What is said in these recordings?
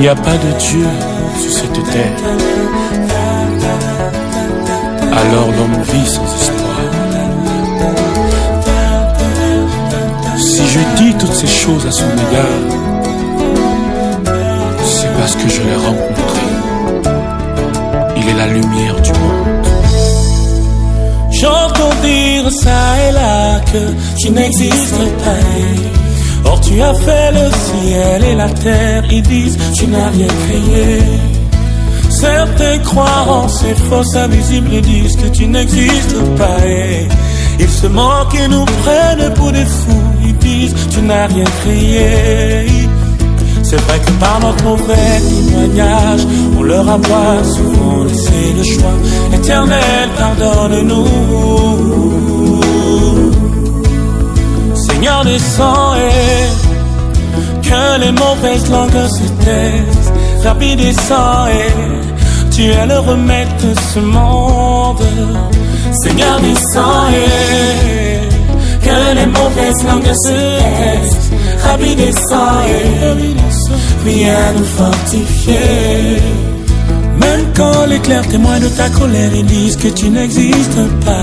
n'y a pas de Dieu sur cette terre, alors l'homme vit sans espoir. Si je dis toutes ces choses à son égard, c'est parce que je l'ai rencontré. Il est la lumière du monde. J'entends dire ça et là que tu n'existes pas. Or tu as fait le ciel et la terre. Ils disent tu n'as rien créé. Certains croyances et fausses invisibles. Ils disent que tu n'existes pas. Ils se moquent et nous prennent pour des fous. Ils disent tu n'as rien créé. C'est vrai que par notre mauvais témoignage, on leur a pas souvent laissé le choix. Éternel, pardonne-nous. Seigneur, descends et que les mauvaises langues se taisent. Rabbi, descends et tu es le remède de ce monde. Seigneur, descends et que les mauvaises langues se taisent. Rabbi, descends et viens nous fortifier. Même quand les clercs témoignent de ta colère, ils disent que tu n'existes pas.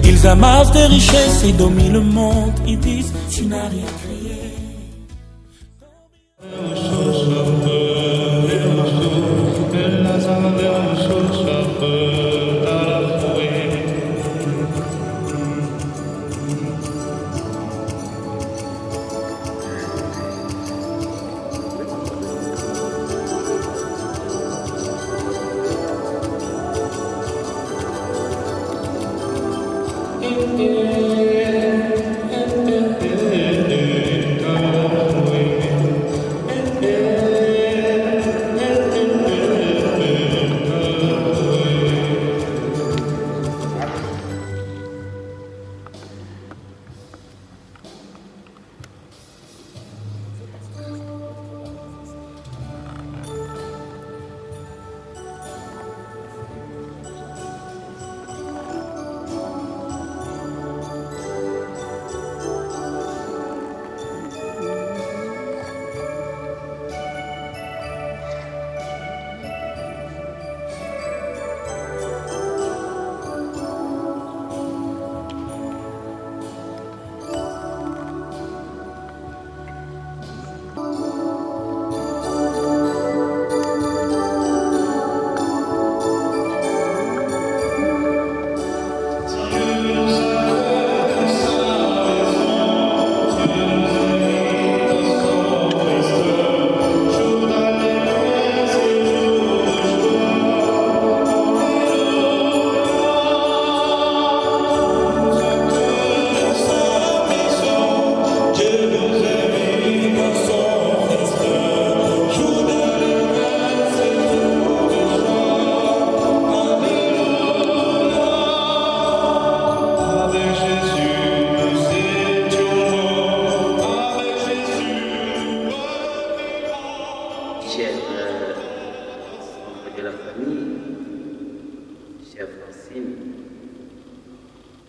Ils amassent des richesses et dominent le monde. Ils disent tu n'as rien créé.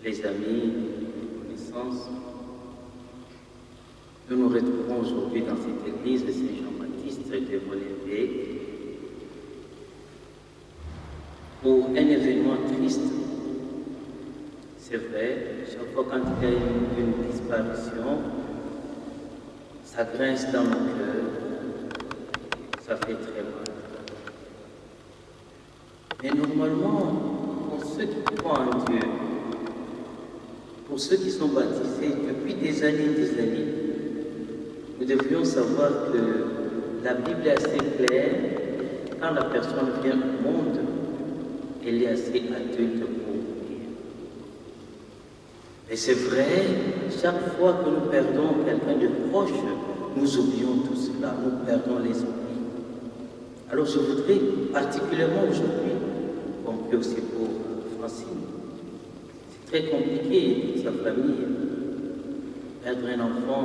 Les amis, les connaissances, nous nous retrouvons aujourd'hui dans cette église de Saint-Jean-Baptiste de Molenbeek pour un événement triste. C'est vrai, chaque fois quand il y a une disparition, ça grince dans nos cœurs, ça fait très mal. Mais normalement, pour ceux qui croient en Dieu, pour ceux qui sont baptisés depuis des années, nous devrions savoir que la Bible est assez claire. Quand la personne vient au monde, elle est assez adulte pour mourir. Et c'est vrai, chaque fois que nous perdons quelqu'un de proche, nous oublions tout cela, nous perdons l'esprit. Alors je voudrais particulièrement aujourd'hui, compris aussi pour Francine, c'est très compliqué pour sa famille, perdre un enfant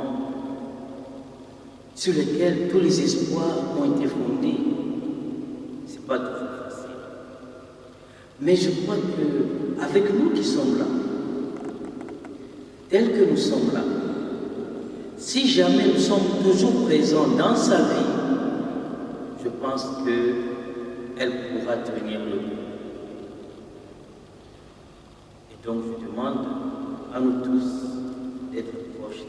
sur lequel tous les espoirs ont été fondés. C'est pas toujours facile. Mais je crois qu'avec nous qui sommes là, tels que nous sommes là, si jamais nous sommes toujours présents dans sa vie, pense qu'elle pourra tenir le coup. Et donc je demande à nous tous d'être proches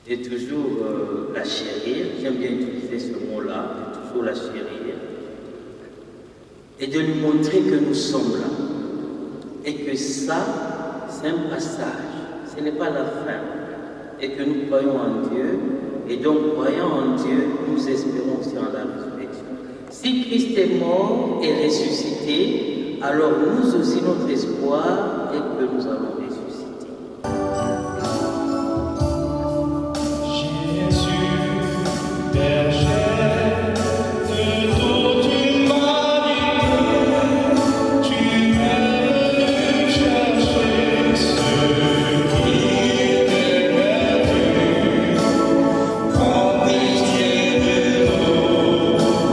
d'elle. Et toujours la chérir, j'aime bien utiliser ce mot-là, toujours la chérir, et de lui montrer que nous sommes là. Et que ça, c'est un passage, ce n'est pas la fin. Et que nous croyons en Dieu, et donc croyant en Dieu, nous espérons aussi en la résurrection. Si Christ est mort et ressuscité, alors nous aussi notre espoir est que nous allons ressusciter. Jésus, berger de toute humanité, tu es venu chercher ceux qui étaient perdus. Prends pitié de nous,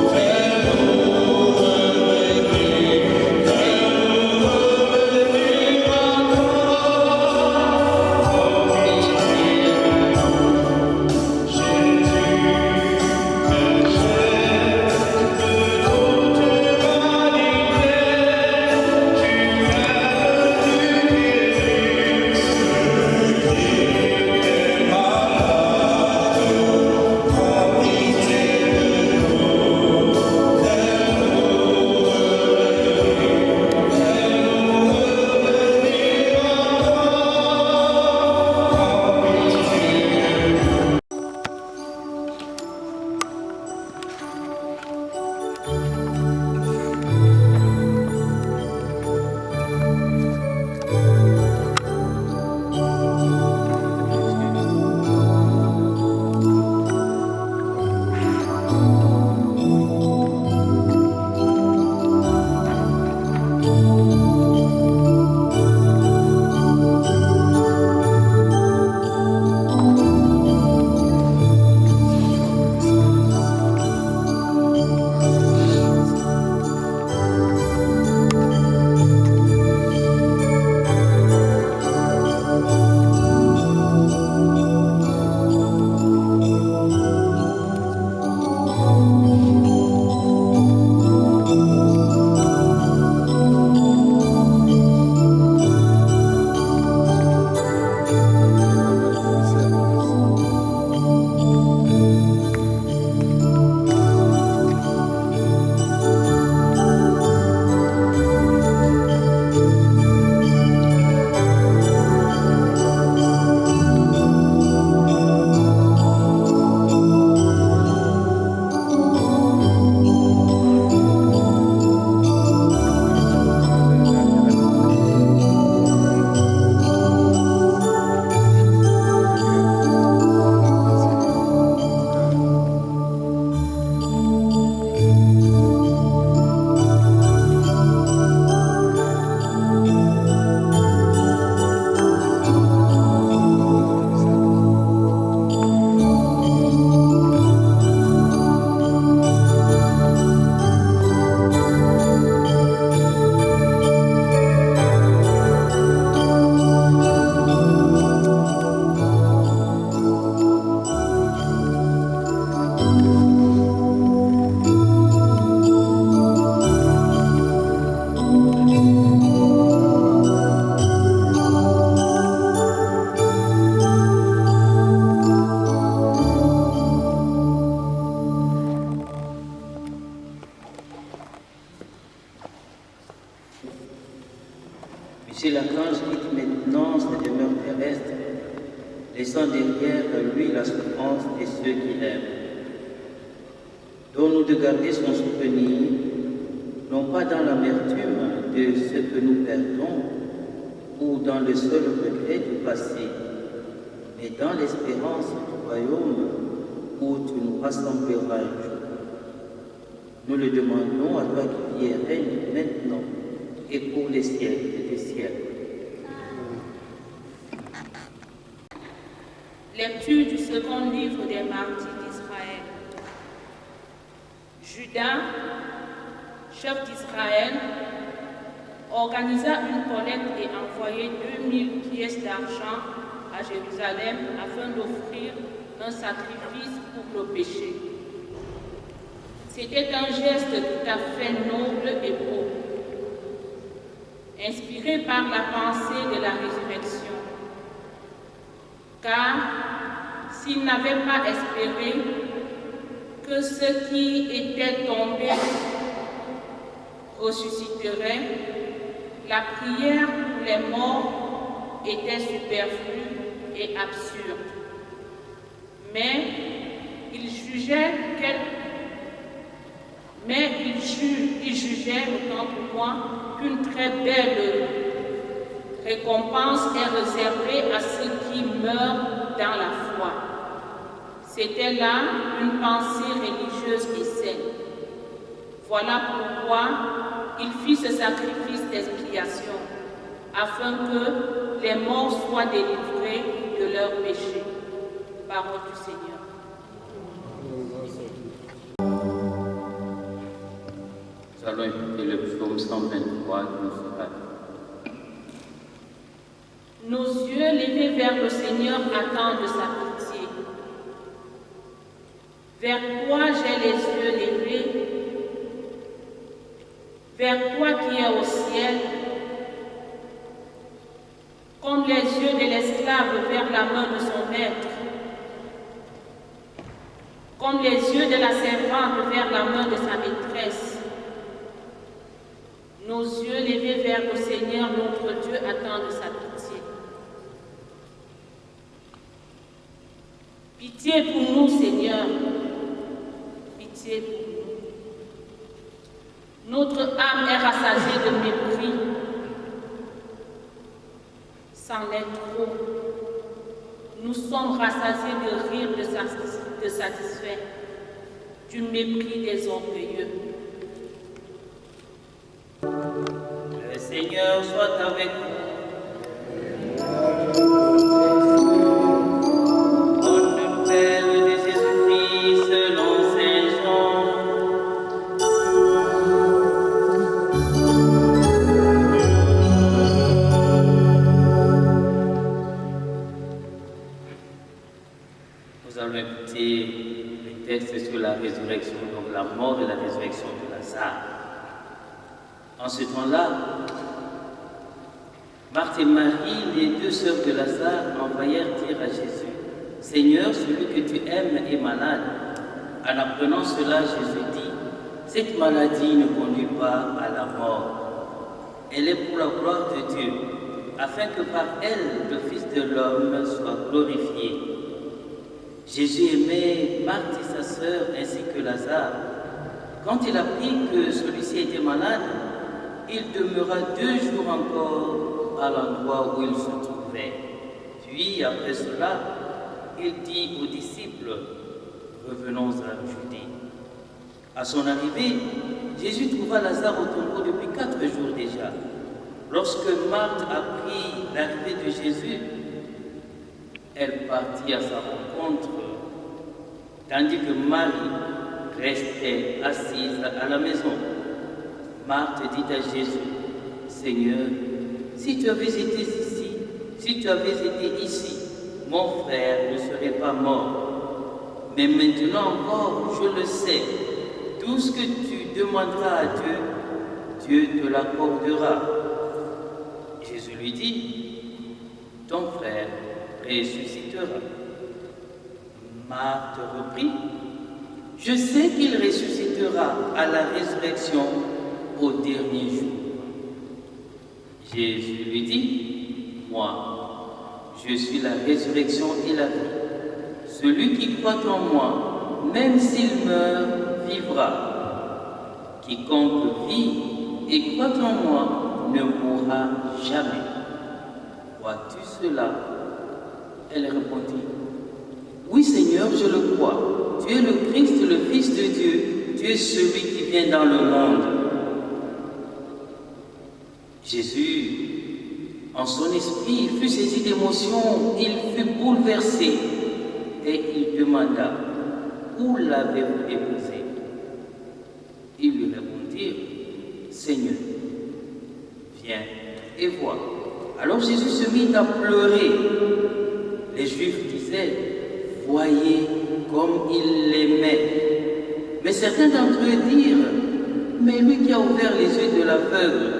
fais-nous revenir Monsieur l'archange quitte maintenant sa demeure terrestre, laissant derrière lui la souffrance de ceux qui l'aiment. Donne-nous de garder son souvenir, non pas dans l'amertume de ce que nous perdons ou dans le seul regret du passé, mais dans l'espérance du royaume où tu nous rassembleras un jour. Nous le demandons à toi qui vis et règne maintenant et pour les siècles des siècles. Lecture du second livre des martyrs d'Israël. Judas, chef d'Israël, organisa une collecte et envoya 2000 pièces d'argent à Jérusalem afin d'offrir un sacrifice pour le péché. C'était un geste tout à fait noble et beau, inspiré par la pensée de la résurrection. Car s'il n'avait pas espéré que ceux qui étaient tombés ressusciteraient, la prière pour les morts était superflue et absurde. Mais il jugeait, autant pour moi, qu'une très belle récompense est réservée à ceux qui meurent dans la foi. C'était là une pensée religieuse et saine. Voilà pourquoi il fit ce sacrifice d'expiation, afin que les morts soient délivrés de leurs péchés. Parole du Seigneur. Nous allons écouter le psaume 123 qui nous sera. Nos yeux levés vers le Seigneur attendent sa pitié. Vers toi j'ai les yeux levés, vers toi qui es au ciel, comme les yeux de l'esclave vers la main de son maître, comme les yeux de la servante vers la main de sa maîtresse. Nos yeux levés vers le Seigneur, notre Dieu, attendent sa pitié. Pitié pour nous, Seigneur. Pitié pour nous. Notre âme est rassasiée de mépris. C'en est trop. Nous sommes rassasiés de rire de satisfait, du mépris des orgueilleux. Le Seigneur soit avec vous. Au nom du Père et de Jésus-Christ selon Saint Jean. Nous allons écouter le texte sur la résurrection, donc la mort et la résurrection de Lazare. En ce temps-là, Marthe et Marie, les deux sœurs de Lazare, envoyèrent dire à Jésus, « Seigneur, celui que tu aimes est malade. » En apprenant cela, Jésus dit, « Cette maladie ne conduit pas à la mort. Elle est pour la gloire de Dieu, afin que par elle, le Fils de l'homme soit glorifié. » Jésus aimait Marthe et sa sœur ainsi que Lazare. Quand il apprit que celui-ci était malade, il demeura 2 jours encore à l'endroit où il se trouvait. Puis, après cela, il dit aux disciples, « Revenons à Judée. » À son arrivée, Jésus trouva Lazare au tombeau depuis 4 jours déjà. Lorsque Marthe apprit l'arrivée de Jésus, elle partit à sa rencontre, tandis que Marie restait assise à la maison. Marthe dit à Jésus, « Seigneur, si tu avais été ici, mon frère ne serait pas mort. Mais maintenant encore, je le sais, tout ce que tu demanderas à Dieu, Dieu te l'accordera. » Jésus lui dit, « Ton frère ressuscitera. » Marthe reprit, « Je sais qu'il ressuscitera à la résurrection au dernier jour. » Jésus lui dit, « Moi, je suis la résurrection et la vie. Celui qui croit en moi, même s'il meurt, vivra. Quiconque vit et croit en moi ne mourra jamais. Crois-tu cela? » Elle répondit, « Oui, Seigneur, je le crois. Tu es le Christ, le Fils de Dieu. Tu es celui qui vient dans le monde. » Jésus, en son esprit, fut saisi d'émotion, il fut bouleversé et il demanda, « Où l'avez-vous déposé ?» Ils lui répondirent, « Seigneur, viens et vois. » Alors Jésus se mit à pleurer. Les Juifs disaient, « Voyez comme il l'aimait. » Mais certains d'entre eux dirent, mais lui qui a ouvert les yeux de l'aveugle,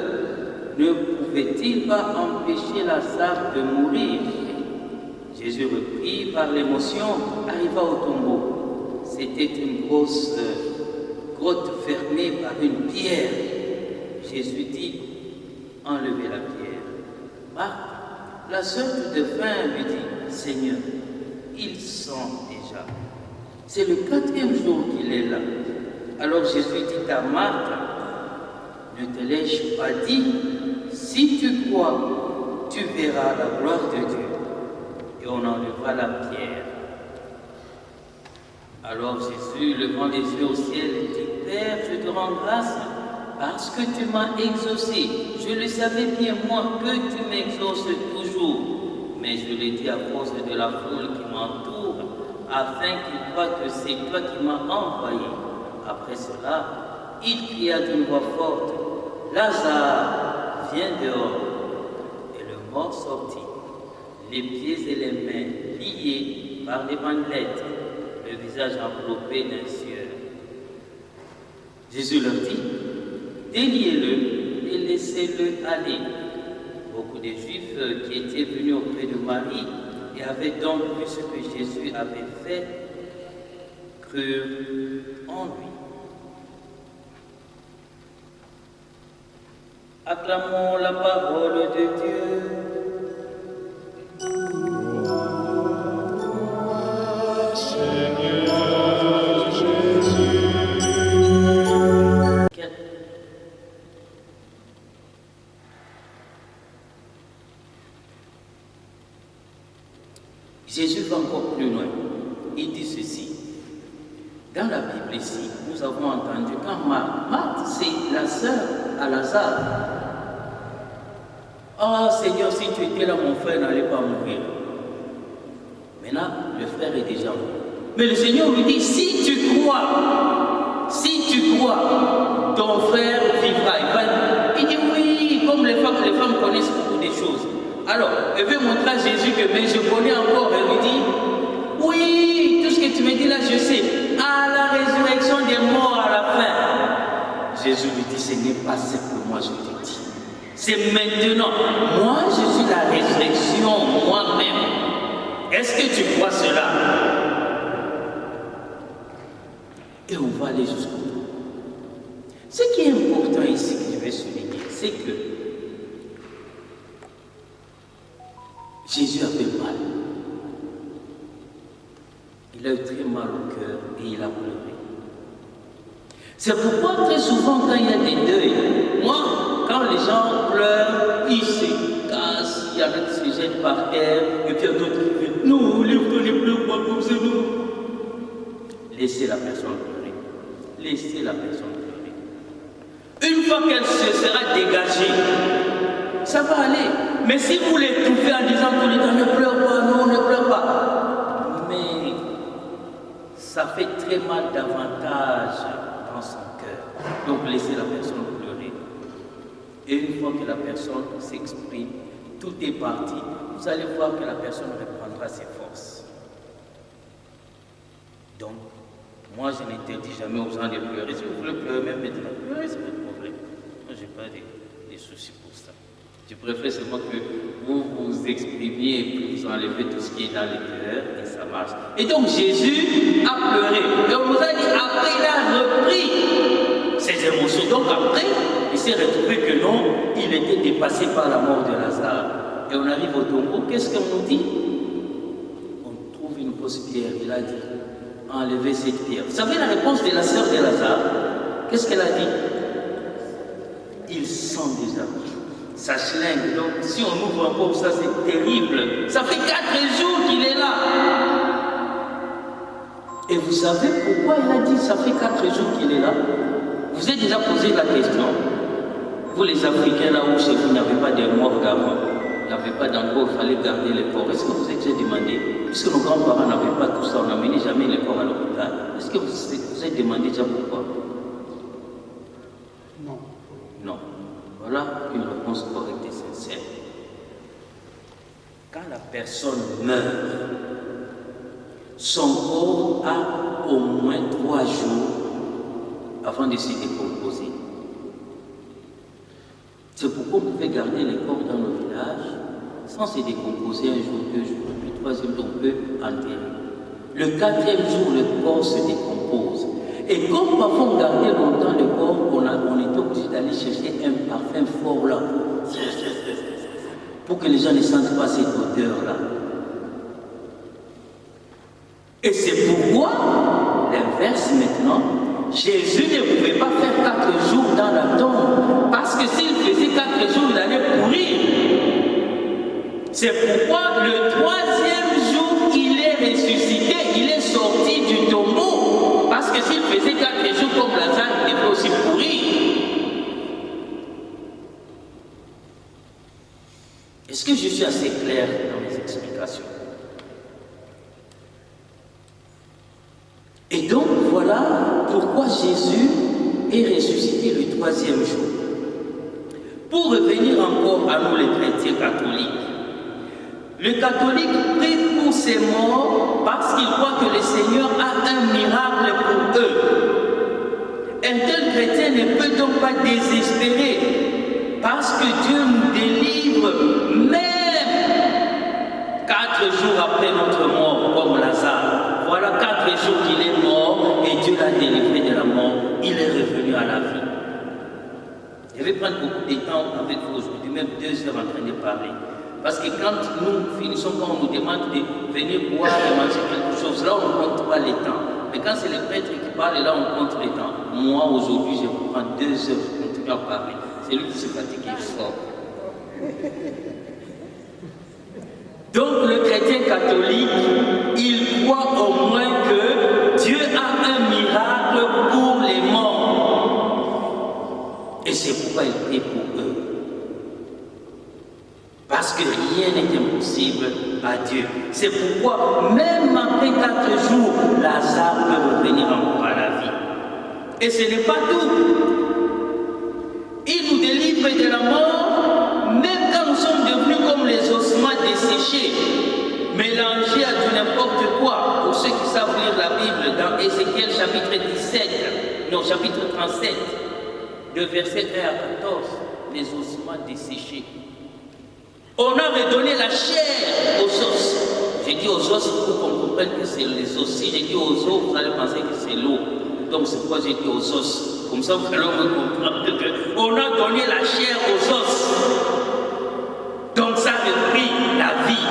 ne pouvait-il pas empêcher Lazare de mourir? Jésus, repris par l'émotion, arriva au tombeau. C'était une grosse grotte fermée par une pierre. Jésus dit, enlevez la pierre. Marthe, la sœur de faim, lui dit, Seigneur, il sent déjà. C'est le 4e jour qu'il est là. Alors Jésus dit à Marthe, ne te l'ai-je pas dit, si tu crois, tu verras la gloire de Dieu. Et on enleva la pierre. Alors Jésus, levant les yeux au ciel, dit, Père, je te rends grâce parce que tu m'as exaucé. Je le savais bien, moi, que tu m'exauces toujours. Mais je l'ai dit à cause de la foule qui m'entoure, afin qu'il croie que c'est toi qui m'as envoyé. Après cela, il cria d'une voix forte, Lazare, viens dehors. Et le mort sortit, les pieds et les mains liés par des bandelettes, le visage enveloppé d'un sueur. Jésus leur dit, déliez-le et laissez-le aller. Beaucoup de Juifs qui étaient venus auprès de Marie et avaient donc vu ce que Jésus avait fait, crurent en lui. Acclamons la parole de Dieu. Seigneur Jésus. Jésus va encore plus loin. Il dit ceci. Dans la Bible ici, nous avons entendu quand Marthe, c'est la sœur à Lazare. Ah Seigneur, si tu étais là, mon frère n'allait pas mourir. Maintenant, le frère est déjà mort. Mais le Seigneur lui dit, si tu crois, ton frère vivra. Il dit oui, comme les femmes connaissent beaucoup de choses. Alors, elle veut montrer à Jésus que, mais je connais encore. Elle lui dit, oui, tout ce que tu me dis là, je sais. À la résurrection des morts à la fin. Jésus lui dit, ce n'est pas ce que moi je te dis. C'est maintenant. Moi, je suis la résurrection moi-même. Est-ce que tu crois cela? Et on va aller jusqu'au bout. Ce qui est important ici, que je vais souligner, c'est que Jésus avait mal. Il a eu très mal au cœur et il a pleuré. C'est pourquoi très souvent quand il y a des deuils, moi, quand les gens pleurent, ils se cassent, il y en a qui se jettent par terre, et puis il y a d'autres qui disent, non, lève-toi, ne pleure pas comme ça, non. Laissez la personne pleurer. Laissez la personne pleurer. Une fois qu'elle se sera dégagée, ça va aller. Mais si vous l'étouffez en disant tout le temps, ne pleure pas, non, ne pleure pas. Mais ça fait très mal davantage dans son cœur. Donc laissez la personne pleurer. Et une fois que la personne s'exprime, tout est parti, vous allez voir que la personne reprendra ses forces. Donc, moi je n'interdis jamais aux gens de pleurer. Si vous voulez pleurer même maintenant, pleurez, c'est votre problème. Moi je n'ai pas de soucis pour ça. Je préfère seulement que vous vous exprimiez et puis vous enlevez tout ce qui est dans les cœurs et ça marche. Et donc Jésus a pleuré. Et on nous a dit, après il a repris ses émotions. Donc après, il s'est retrouvé que non, il était dépassé par la mort de Lazare. Et on arrive au tombeau, qu'est-ce qu'on nous dit? On trouve une grosse pierre. Il a dit, enlevez cette pierre. Vous savez la réponse de la sœur de Lazare? Qu'est-ce qu'elle a dit? Il sent déjà. Ça schlingue. Donc si on ouvre encore ça, c'est terrible. Ça fait 4 jours qu'il est là. Et vous savez pourquoi il a dit ça fait 4 jours qu'il est là? Vous avez déjà posé la question. Vous les Africains là où chez vous, il n'y avait pas de morgue avant. Il n'y avait pas d'endroit où il fallait garder les corps. Est-ce que vous avez déjà demandé? Puisque nos grands-parents n'avaient pas tout ça, on n'amenait jamais les corps à l'hôpital. Est-ce que vous avez demandé déjà pourquoi? Non. Non. Voilà une réponse correcte et sincère. Quand la personne meurt, son corps a au moins 3 jours avant de se décomposer. C'est pourquoi on pouvait garder les corps dans nos villages sans se décomposer un jour, 2 jours, puis 3e jour, on peut enterrer. Le 4e jour, le corps se décompose. Et comme parfois on gardait longtemps le corps, on était obligé d'aller chercher un parfum fort là, pour que les gens ne sentent pas cette odeur-là. Et c'est pourquoi, l'inverse maintenant, Jésus ne pouvait pas faire 4 jours dans la tombe, parce que s'il faisait 4 jours, il allait pourrir. C'est pourquoi le 3e jour, il est ressuscité, il est sorti du tombeau, parce que s'il faisait 4 jours comme Lazare, il devait aussi pourrir. Est-ce que je suis assez clair dans mes explications? Et donc, voilà pourquoi Jésus est ressuscité le 3e jour. Pour revenir encore à nous les chrétiens catholiques, le catholique prie pour ses morts parce qu'il croit que le Seigneur a un miracle pour eux. Un tel chrétien ne peut donc pas désespérer parce que Dieu nous délivre même 4 jours après notre mort, comme Lazare. Voilà 4 jours qu'il est mort et Dieu l'a délivré de la mort. Il est revenu à la vie. Je vais prendre beaucoup de temps avec vous aujourd'hui, même 2 heures en train de parler. Parce que quand nous finissons, quand on nous demande de venir boire et manger quelque chose, là on ne compte pas les temps. Mais quand c'est le prêtre qui parle, là on compte les temps. Moi aujourd'hui, je vous prends 2 heures, je continue à parler. C'est lui qui se fatigue, il sort. Donc le chrétien catholique, il croit au moins que Dieu a un miracle pour les morts. Et c'est pourquoi il prie pour eux. Parce que rien n'est impossible à Dieu. C'est pourquoi, même après 4 jours, Lazare peut revenir encore à la vie. Et ce n'est pas tout. Il nous délivre de la mort, même quand nous sommes devenus comme les ossements desséchés, mélangés à du n'importe quoi. Pour ceux qui savent lire la Bible, dans Ézéchiel chapitre 37, de verset 1 à 14, les ossements desséchés. On a redonné la chair aux os. J'ai dit aux os pour qu'on comprenne que c'est les os. Si j'ai dit aux os, vous allez penser que c'est l'eau. Donc c'est pourquoi j'ai dit aux os. Comme ça, vous allez me comprendre qu'on a donné la chair aux os. Donc ça reprit la vie.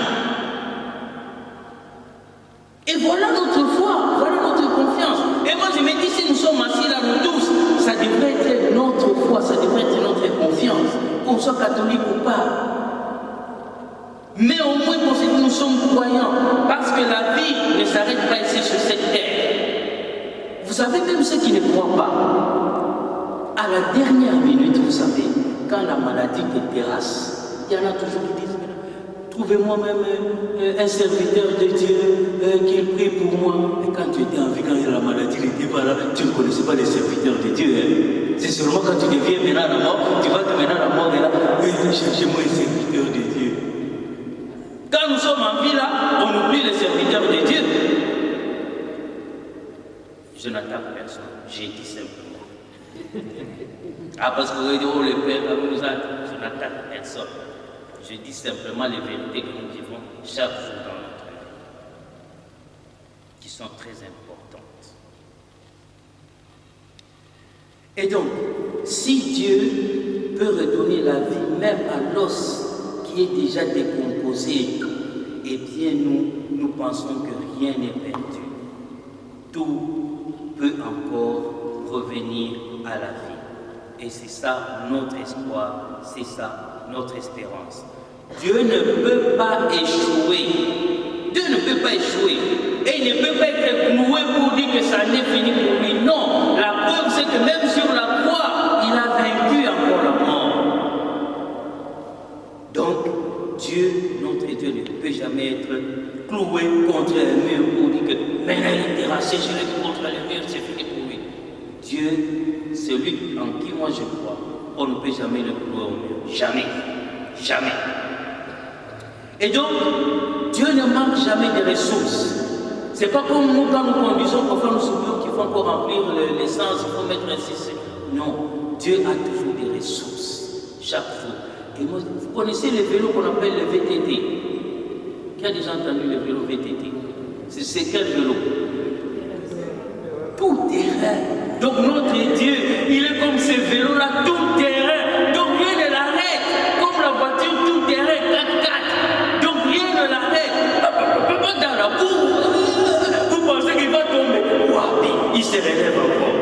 Et voilà notre foi, voilà notre confiance. Et moi je me dis, si nous sommes assis là, nous tous, ça devrait être notre foi, ça devrait être notre confiance. Qu'on soit catholique ou pas. Mais au moins pour ce que nous sommes croyants, parce que la vie ne s'arrête pas ici sur cette terre. Vous savez, même ceux qui ne croient pas, à la dernière minute, vous savez, quand la maladie te terrasse, il y en a toujours qui disent, trouvez-moi même un serviteur de Dieu qui prie pour moi. Et quand tu étais en vie, quand la maladie n'était pas là, tu ne connaissais pas les serviteurs de Dieu. Hein. C'est seulement quand tu deviens maintenant la mort, tu vas devenir la mort et là, cherchez-moi un serviteur de Dieu. Quand nous sommes en vie là, on oublie les serviteurs de Dieu. Je n'attaque personne, j'ai dit simplement. Ah, parce que vous avez dit, oh le Père, nous a dit, je n'attaque personne. Je dis simplement les vérités que nous vivons chaque jour dans notre vie, qui sont très importantes. Et donc, si Dieu peut redonner la vie même à l'os qui est déjà décomposé, eh bien nous pensons que rien n'est perdu. Tout peut encore revenir à la vie. Et c'est ça notre espoir, c'est ça notre espérance. Dieu ne peut pas échouer. Dieu ne peut pas échouer. Et il ne peut pas être cloué pour dire que ça n'est fini pour lui. Non, la preuve c'est que même sur la croix, il a vaincu encore la mort. Donc, Dieu, notre Dieu, ne peut jamais être cloué contre un mur pour dire que maintenant il est terrassé, je l'ai contre le mur, c'est fini pour lui. Dieu, celui en qui moi je crois, on ne peut jamais le clouer au mur. Jamais. Jamais. Et donc, Dieu ne manque jamais de ressources. C'est pas comme nous, quand nous conduisons, parfois nous oublions qu'il faut encore remplir l'essence, il faut mettre ainsi. Non, Dieu a toujours des ressources, chaque jour. Et moi, vous connaissez les vélos qu'on appelle le VTT? Qui a déjà entendu le vélo VTT? C'est quel vélo? Tout terrain. Donc notre Dieu, il est comme ces vélos-là, tout terrain. Donc rien ne l'arrête. Comme la voiture, tout terrain, 4x4. Donc rien ne l'arrête. Dans la boue, vous pensez qu'il va tomber? Waouh, il se relève encore.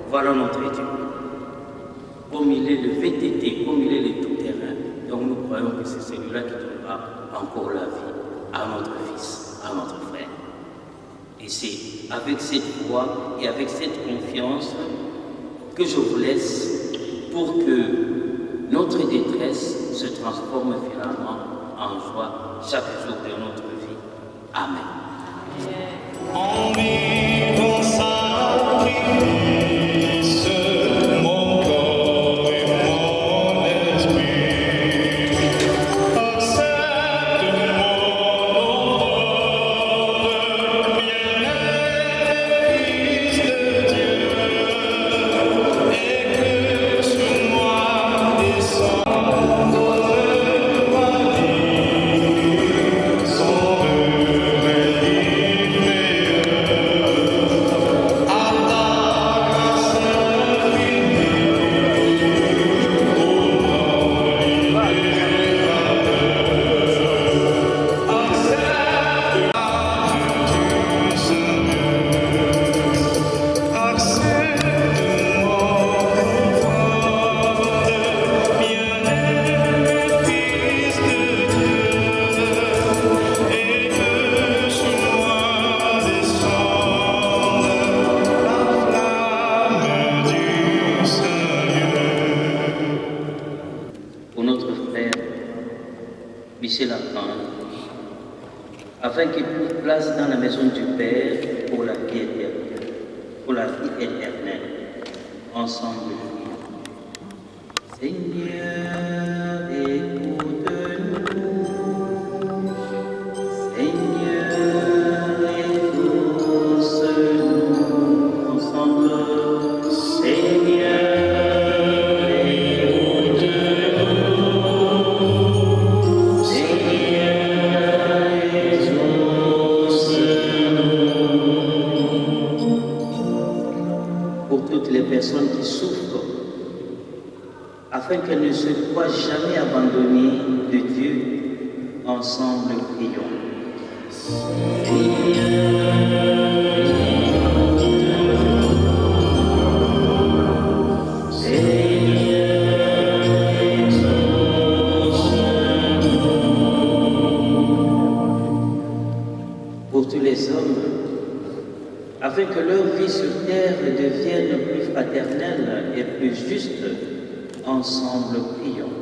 Voilà notre Dieu. Comme il est le VTT, comme il est le tout-terrain, donc nous croyons que c'est celui-là qui donnera encore la vie à notre fils, à notre frère. Et c'est avec cette foi et avec cette confiance que je vous laisse pour que notre détresse se transforme finalement en joie chaque jour de notre vie. Amen. En vivant sacrifice, mon corps et mon esprit, accepte mon offre, bien-aimé Fils de Dieu, et que sur moi descende ma vie, son Pour notre frère Michel Archange, afin qu'il trouve place dans la maison du Père pour la vie éternelle, ensemble. Seigneur, écoute-nous. Seigneur, écoute-nous ensemble. Seigneur, pour toutes les personnes qui souffrent, afin qu'elles ne se croient jamais abandonnées de Dieu, ensemble prions. Pour tous les hommes, afin que leur vie sur terre devienne plus fraternelle et plus juste, ensemble prions.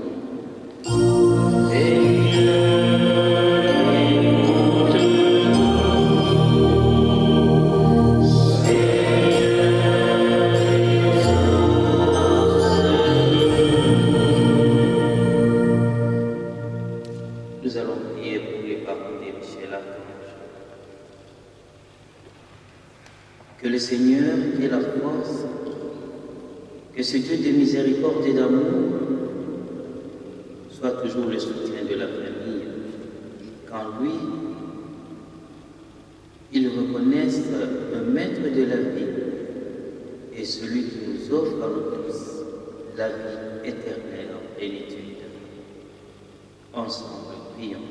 Nous allons prier pour les parents de Michel Archange. Que le Seigneur, qui est la force, que ce Dieu de miséricorde et d'amour soit toujours le soutien de la famille. Qu'en lui, ils reconnaissent un maître de la vie et celui qui nous offre à nous tous la vie éternelle en plénitude. Ensemble, prions.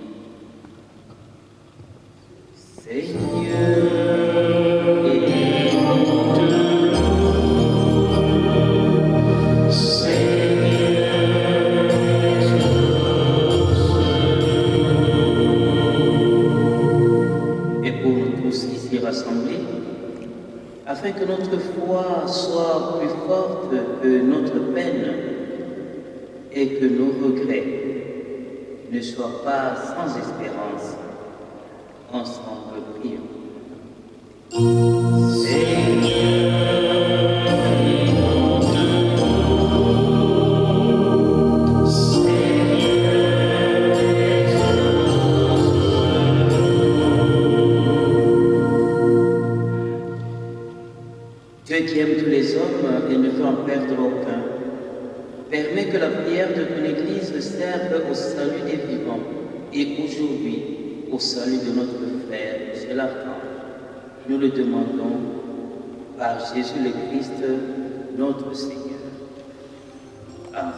Seigneur, rassemblés, afin que notre foi soit plus forte que notre peine et que nos regrets ne soient pas sans espérance. Ensemble, prions. l'Église serve au salut des vivants et aujourd'hui au salut de notre frère Michel Archange. Nous le demandons par Jésus le Christ, notre Seigneur. Amen.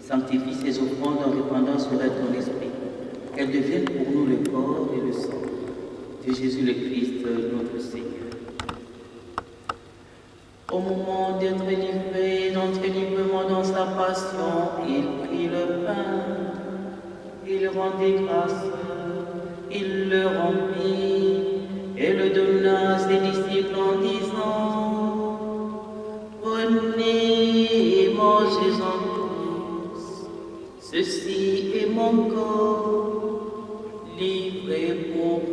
Sanctifie ces offrandes en répandant sur elle ton esprit, qu'elles deviennent pour nous le corps et le sang de Jésus le Christ, notre Seigneur. Au moment d'être livré, d'entrer librement dans sa passion, il prit le pain, il rendit grâce, il le remplit et le donna à ses disciples en disant: Prenez et mangez-en tous, ceci est mon corps livré pour vous.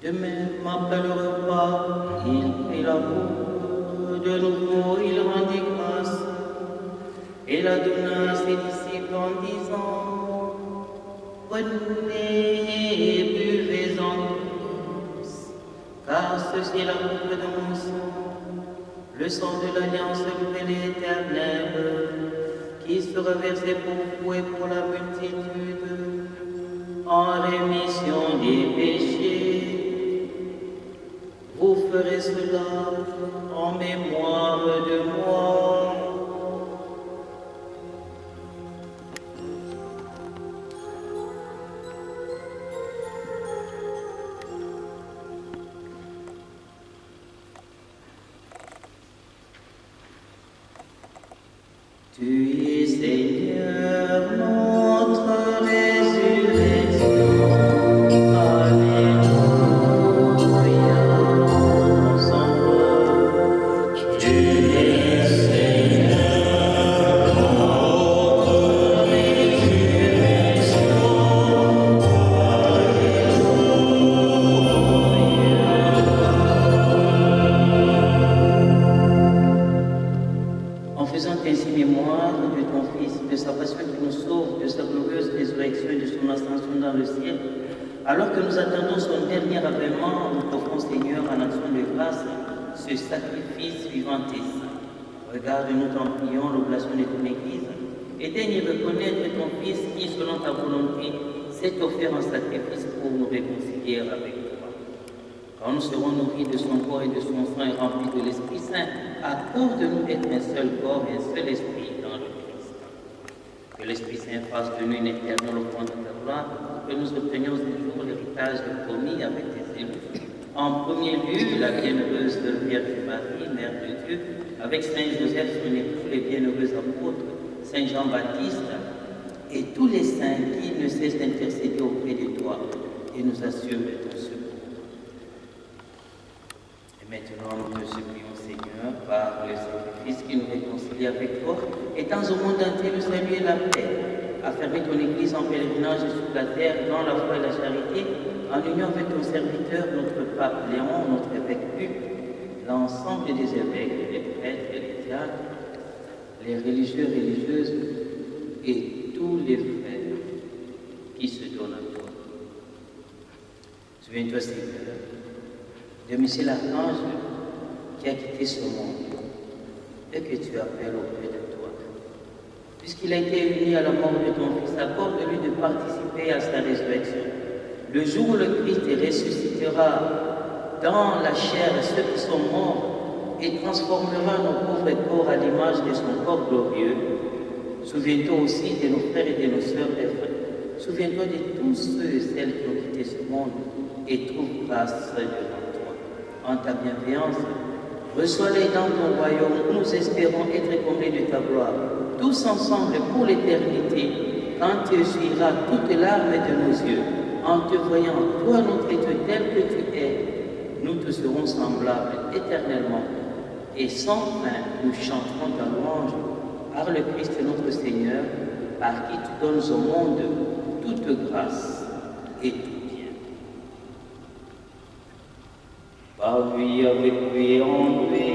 De même, après le repas, il prit la coupe, de nouveau il rendit grâce, et la donna à ses disciples en disant: Prenez et buvez-en tous, car ceci est la coupe de mon sang, le sang de l'alliance nouvelle et éternelle, qui sera versé pour vous et pour la multitude, en rémission des péchés. Vous ferez cela en mémoire de moi. Tu es Seigneur, notre résurrection. Alors que nous attendons son dernier avènement, nous t'offrons, Seigneur, en action de grâce, ce sacrifice suivant tes saints. Regarde-nous, t'en prions, l'oblation de ton Église, et daigne reconnaître ton Fils qui, selon ta volonté, s'est offert en sacrifice pour nous réconcilier avec toi. Quand nous serons nourris de son corps et de son sang et remplis de l'Esprit Saint, accorde-nous d'être un seul corps et un seul esprit dans le Christ. Que l'Esprit Saint fasse de nous une éternelle offrande de ta gloire, pour que nous obtenions un jour l'héritage promis avec tes élus. En premier lieu, la bienheureuse Vierge Marie, Mère de Dieu, avec Saint Joseph, son époux, les bienheureux apôtres, Saint Jean-Baptiste, et tous les saints qui ne cessent d'intercéder auprès de toi et nous assurent de ton secours. Et maintenant, nous te supplions, Seigneur, par le sacrifice qui nous réconcilie avec toi, étends au monde entier le salut et la paix. Affermis ton Église en pèlerinage sur la terre, dans la foi et la charité, en union avec ton serviteur, notre pape Léon, notre évêque Hugues, l'ensemble des évêques, les prêtres et les diacres, les religieux, religieuses et tous les frères qui se donnent à toi. Souviens-toi, Seigneur, de Michel l'archange qui a quitté ce monde et que tu appelles auprès de toi. Puisqu'il a été uni à la mort de ton Fils, accorde-lui de participer à sa résurrection. Le jour où le Christ ressuscitera dans la chair ceux qui sont morts et transformera nos pauvres corps à l'image de son corps glorieux, souviens-toi aussi de nos frères et de nos sœurs défunts. Souviens-toi de tous ceux et celles qui ont quitté ce monde et trouve grâce devant toi. En ta bienveillance, reçois-les dans ton royaume où nous espérons être comblés de ta gloire, tous ensemble pour l'éternité, quand tu essuieras toutes larmes de nos yeux. En te voyant, toi notre Dieu tel que tu es, nous te serons semblables éternellement. Et sans fin, nous chanterons ta louange par le Christ notre Seigneur, par qui tu donnes au monde toute grâce et tout bien. Par lui, avec lui et en lui.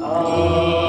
Amen.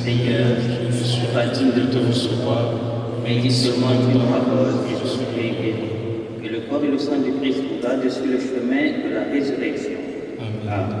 Seigneur, je ne suis pas digne de te recevoir, mais dis seulement une parole et je serai guéri. Que le corps et le sang de Christ vous gardent sur le chemin de la résurrection. Amen.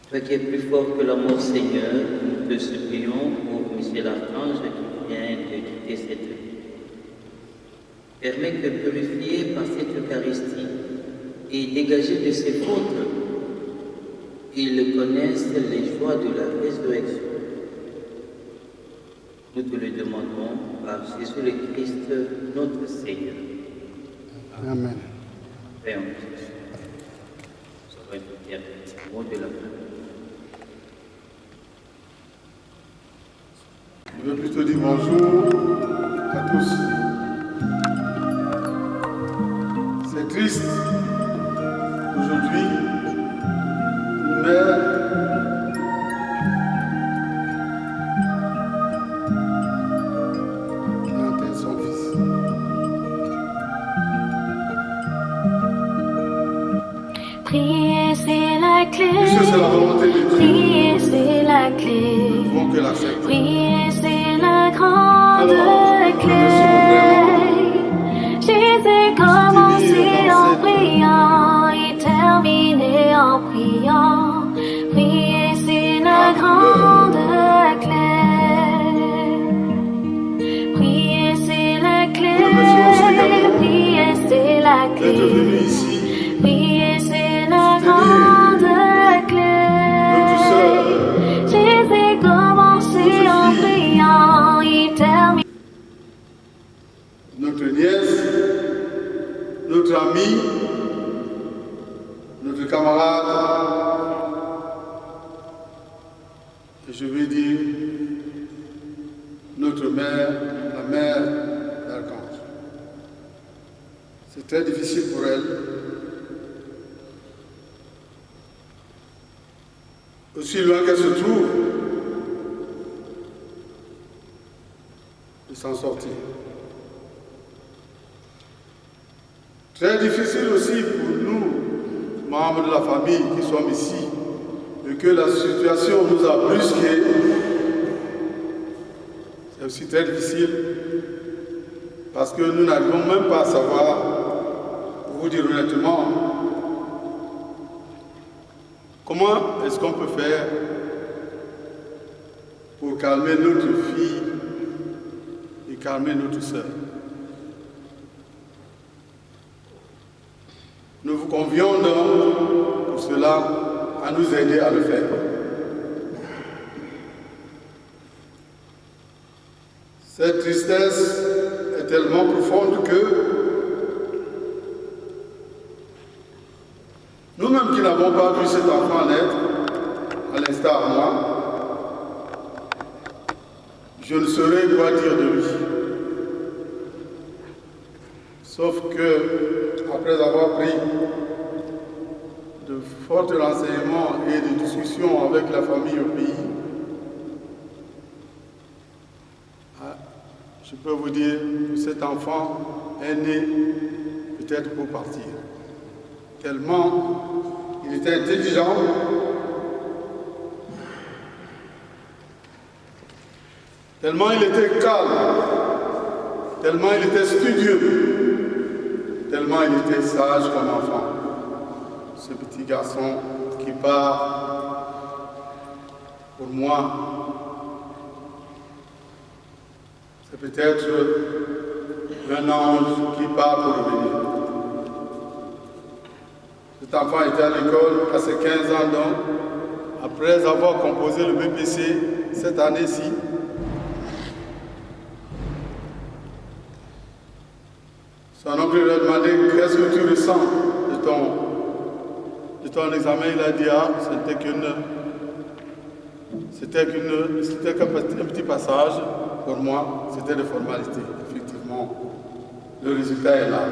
Toi qui es plus fort que la mort, Seigneur, nous te supplions pour Michel Archange qui vient de quitter cette vie. Permets que, purifié par cette Eucharistie et dégagé de ses fautes, il connaisse les joies de la résurrection. Nous te le demandons par Jésus le Christ, notre Seigneur. Amen. Père, ça va être bien le mot de la fin. Je veux plutôt dire bonjour à tous. C'est triste. Aujourd'hui, une mère qui enterre son fils. Prier, c'est la clé. Puisque c'est la volonté de Dieu, Prier, c'est la clé. nous pouvons que l'accepter. Prier, c'est la grande Alors, clé. Jésus commençait en priant et terminait en priant. Prier, c'est la grande clé. Prier, c'est la clé. Prier, c'est la D'être venu clé. ici, Prier, c'est la grande notre sœur, clé. Jésus commençait en priant, il termine. notre nièce, notre amie, notre camarade, et je vais dire notre mère, la mère d'Archange. C'est très difficile pour elle. Aussi loin qu'elle se trouve, de s'en sortir. Très difficile aussi pour nous, membres de la famille qui sommes ici, et que la situation nous a brusqués. C'est aussi très difficile parce que nous n'arrivons même pas à savoir, pour vous dire honnêtement, comment est-ce qu'on peut faire pour calmer notre fille et calmer notre sœur. Nous vous convions donc pour cela à nous aider à le faire. Cette tristesse est tellement profonde que nous-mêmes qui n'avons pas vu cet enfant naître, à l'instar de moi, je ne saurais quoi dire de lui. Sauf que, après avoir pris de forts renseignements et de discussions avec la famille au pays, je peux vous dire que cet enfant est né peut-être pour partir. Tellement il était intelligent, tellement il était calme, tellement il était studieux, tellement il était sage comme enfant. Ce petit garçon qui part, pour moi, c'est peut-être un ange qui part pour revenir. Cet enfant était à l'école à ses 15 ans donc, après avoir composé le BPC cette année-ci. Son oncle lui a demandé qu'est-ce que tu ressens de ton examen. Il a dit c'était qu'un petit passage pour moi, c'était des formalités. Effectivement, le résultat est là.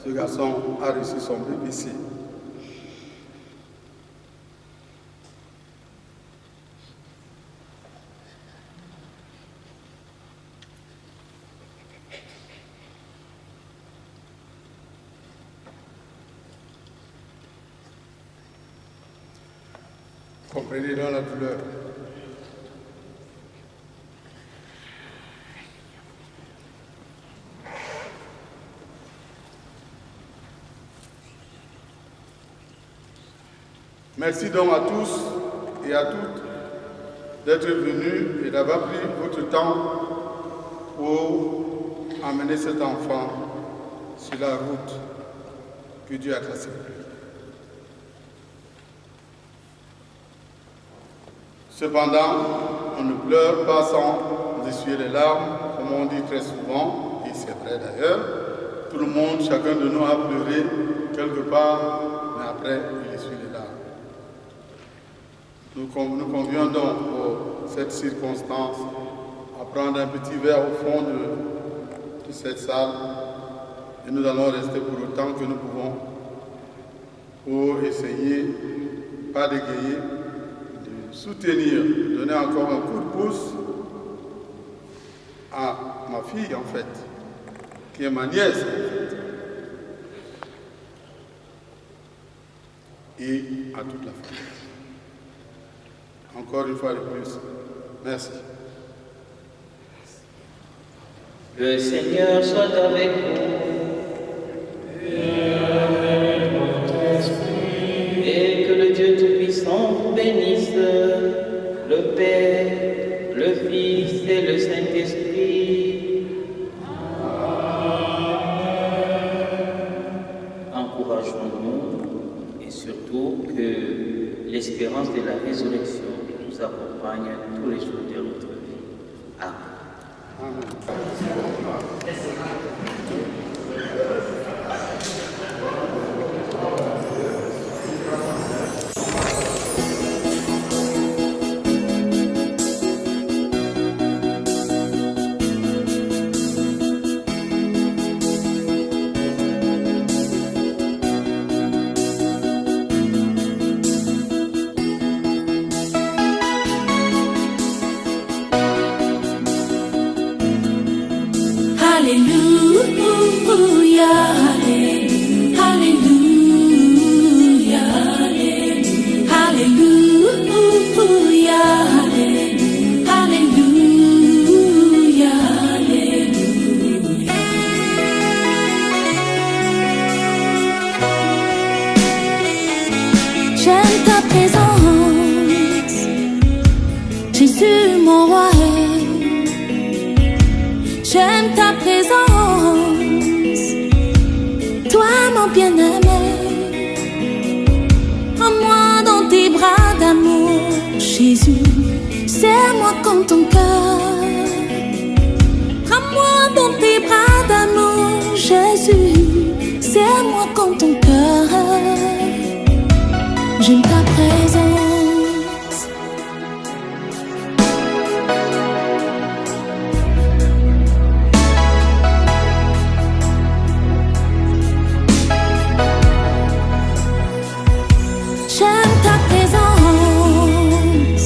Ce garçon a reçu son BPC. Comprenez dans la douleur. Merci donc à tous et à toutes d'être venus et d'avoir pris votre temps pour amener cet enfant sur la route que Dieu a tracée. Cependant, on ne pleure pas sans essuyer les larmes, comme on dit très souvent, et c'est vrai d'ailleurs. Tout le monde, chacun de nous a pleuré quelque part, mais après, il essuie les larmes. Nous convions donc pour cette circonstance à prendre un petit verre au fond de cette salle et nous allons rester pour autant que nous pouvons pour essayer, pas d'égayer, de soutenir, de donner encore un coup de pouce à ma fille en fait, qui est ma nièce en fait, et à toute la famille. Encore une fois de plus, merci. Le Seigneur soit avec vous. Et que le Dieu Tout-Puissant vous bénisse, le Père, le Fils et le Saint-Esprit. Encourageons-nous et surtout que l'espérance de la résurrection nous accompagne tous les jours de notre vie. Amen. J'aime ta présence, Jésus mon roi. J'aime ta présence, toi mon bien-aimé. Prends-moi dans tes bras d'amour, Jésus. Serre-moi comme ton cœur. Prends-moi dans tes bras d'amour, Jésus. Serre-moi comme ton cœur. J'aime ta présence. J'aime ta présence,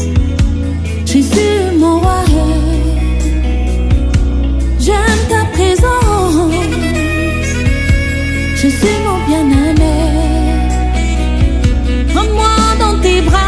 Jésus mon roi. J'aime ta présence, Jésus mon bien-aimé. Prends-moi dans tes bras.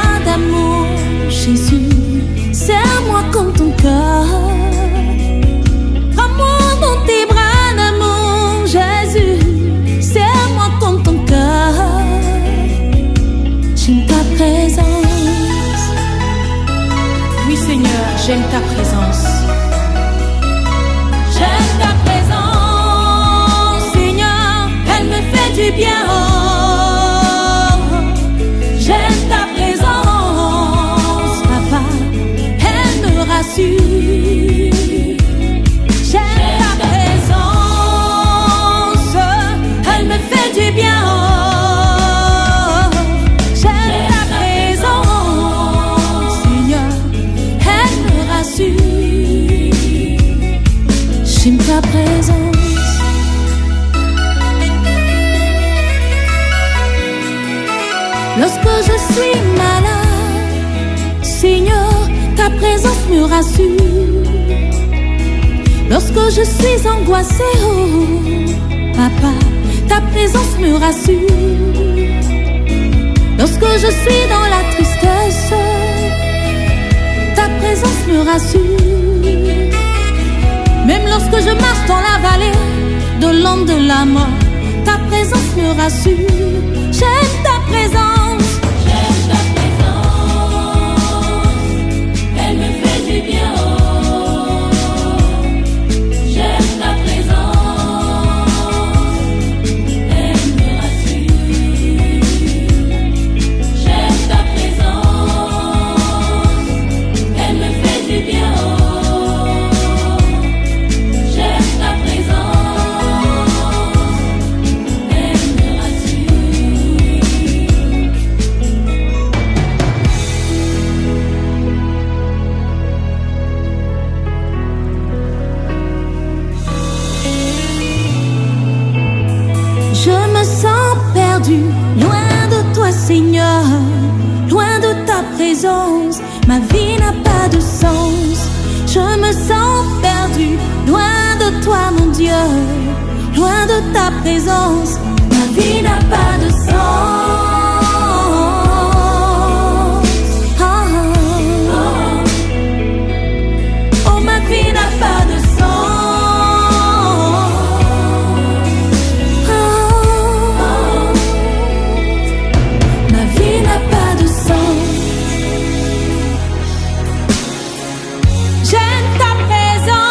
J'aime ta présence. Lorsque je suis malade, Seigneur, ta présence me rassure. Lorsque je suis angoissée, oh, Papa, ta présence me rassure. Lorsque je suis dans la tristesse, ta présence me rassure. Même lorsque je marche dans la vallée de l'ombre de la mort, ta présence me rassure. J'aime ta présence. J'aime ta présence. Elle me fait du bien. J'aime ta présence. Elle me rassure. J'aime ta présence. Elle me fait du bien. Je me sens perdu, loin de toi Seigneur, loin de ta présence, ma vie n'a pas de sens. Je me sens perdu, loin de toi mon Dieu, loin de ta présence, ma vie n'a pas de sens. Oh, ma vie n'a pas de sens. J'aime ta présence.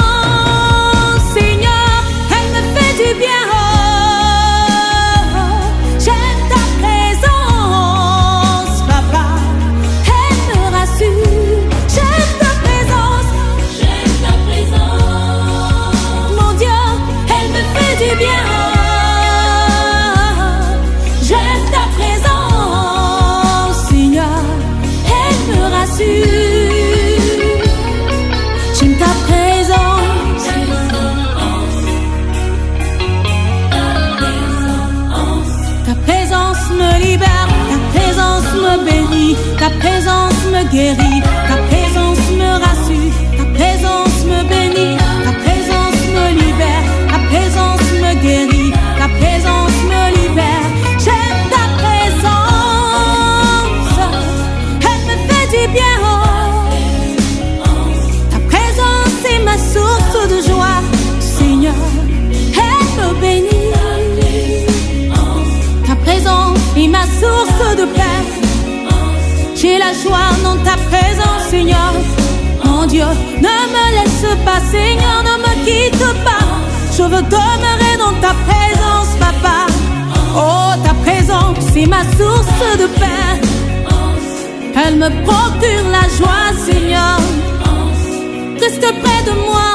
Ta présence me libère, ta présence me bénit, ta présence me guérit, ta présence me rassure, ta présence me bénit, ta présence me libère, ta présence me guérit, ta présence me libère. J'aime ta présence, elle me fait du bien. Ma source de joie, Seigneur, elle me bénit. Ta présence est ma source de paix. J'ai la joie dans ta présence, Seigneur. Mon Dieu, ne me laisse pas, Seigneur, ne me quitte pas. Je veux demeurer dans ta présence, Papa. Oh, ta présence, c'est ma source de paix. Elle me procure la joie, Seigneur. Reste près de moi.